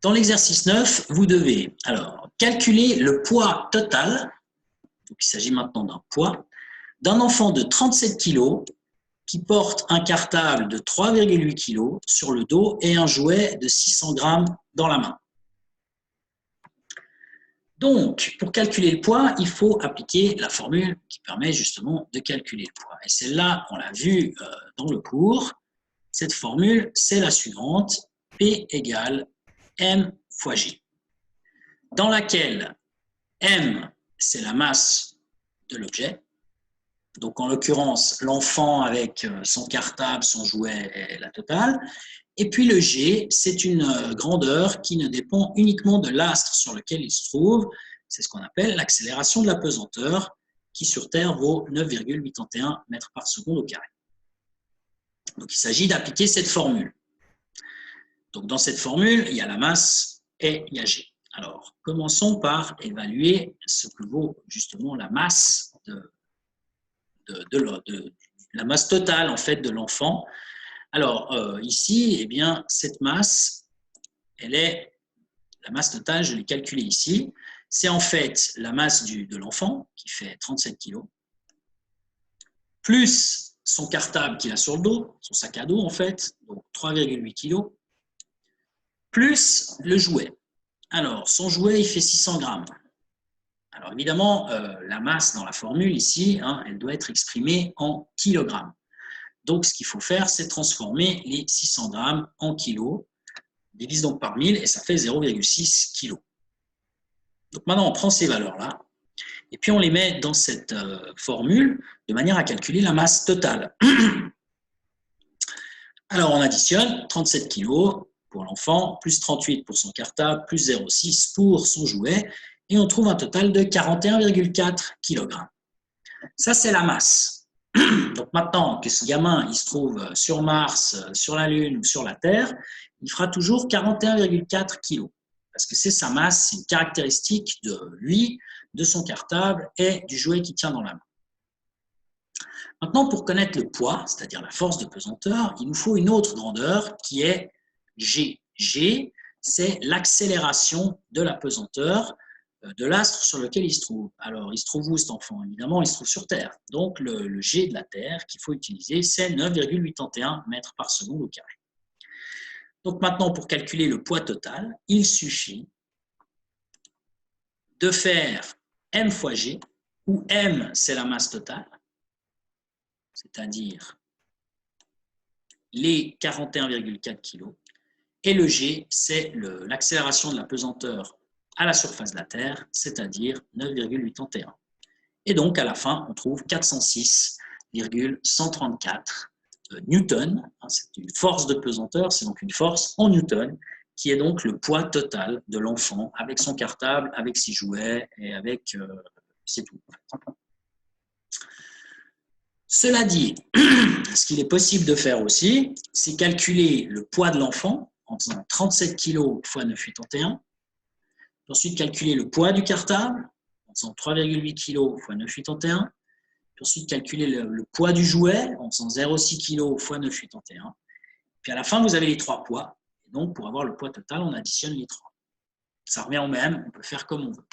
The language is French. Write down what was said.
Dans l'exercice 9, vous devez alors calculer le poids total, donc il s'agit maintenant d'un poids, d'un enfant de 37 kg qui porte un cartable de 3,8 kg sur le dos et un jouet de 600 g dans la main. Donc, pour calculer le poids, il faut appliquer la formule qui permet justement de calculer le poids. Et celle-là, on l'a vu dans le cours. Cette formule, c'est la suivante, P égale M fois G, dans laquelle M, c'est la masse de l'objet. Donc, en l'occurrence, l'enfant avec son cartable, son jouet est la totale. Et puis le G, c'est une grandeur qui ne dépend uniquement de l'astre sur lequel il se trouve. C'est ce qu'on appelle l'accélération de la pesanteur, qui sur Terre vaut 9,81 mètres par seconde au carré. Donc il s'agit d'appliquer cette formule. Donc dans cette formule, il y a la masse et il y a G. Alors commençons par évaluer ce que vaut justement la masse la masse totale en fait de l'enfant. Alors, ici, eh bien, cette masse, la masse totale, je l'ai calculée ici. C'est en fait la masse de l'enfant, qui fait 37 kg, plus son cartable qu'il a sur le dos, son sac à dos en fait, donc 3,8 kg, plus le jouet. Alors, son jouet, il fait 600 grammes. Alors, évidemment, la masse dans la formule ici, elle doit être exprimée en kilogrammes. Donc, ce qu'il faut faire, c'est transformer les 600 grammes en kilos. On divise donc par 1000 et ça fait 0,6 kg. Donc maintenant, on prend ces valeurs-là et puis on les met dans cette formule de manière à calculer la masse totale. Alors, on additionne 37 kg pour l'enfant, plus 38 pour son cartable, plus 0,6 pour son jouet et on trouve un total de 41,4 kg. Ça, c'est la masse. Donc maintenant que ce gamin il se trouve sur Mars, sur la Lune ou sur la Terre, il fera toujours 41,4 kg. Parce que c'est sa masse, c'est une caractéristique de lui, de son cartable et du jouet qu'il tient dans la main. Maintenant, pour connaître le poids, c'est-à-dire la force de pesanteur, il nous faut une autre grandeur qui est G. G, c'est l'accélération de la pesanteur de l'astre sur lequel il se trouve. Alors, il se trouve où cet enfant? Évidemment, il se trouve sur Terre. Donc, le G de la Terre qu'il faut utiliser, c'est 9,81 mètres par seconde au carré. Donc, maintenant, pour calculer le poids total, il suffit de faire M fois G, où M, c'est la masse totale, c'est-à-dire les 41,4 kg, et le G, c'est l'accélération de la pesanteur à la surface de la Terre, c'est-à-dire 9,81. Et donc, à la fin, on trouve 406,134 newtons. C'est une force de pesanteur, c'est donc une force en newtons, qui est donc le poids total de l'enfant avec son cartable, avec ses jouets et avec... c'est tout. Cela dit, ce qu'il est possible de faire aussi, c'est calculer le poids de l'enfant en faisant 37 kg fois 9,81. Ensuite, calculer le poids du cartable en faisant 3,8 kg fois 9,81. Ensuite, calculer le poids du jouet en faisant 0,6 kg fois 9,81. Puis à la fin, vous avez les trois poids. Et donc, pour avoir le poids total, on additionne les trois. Ça revient au même, on peut faire comme on veut.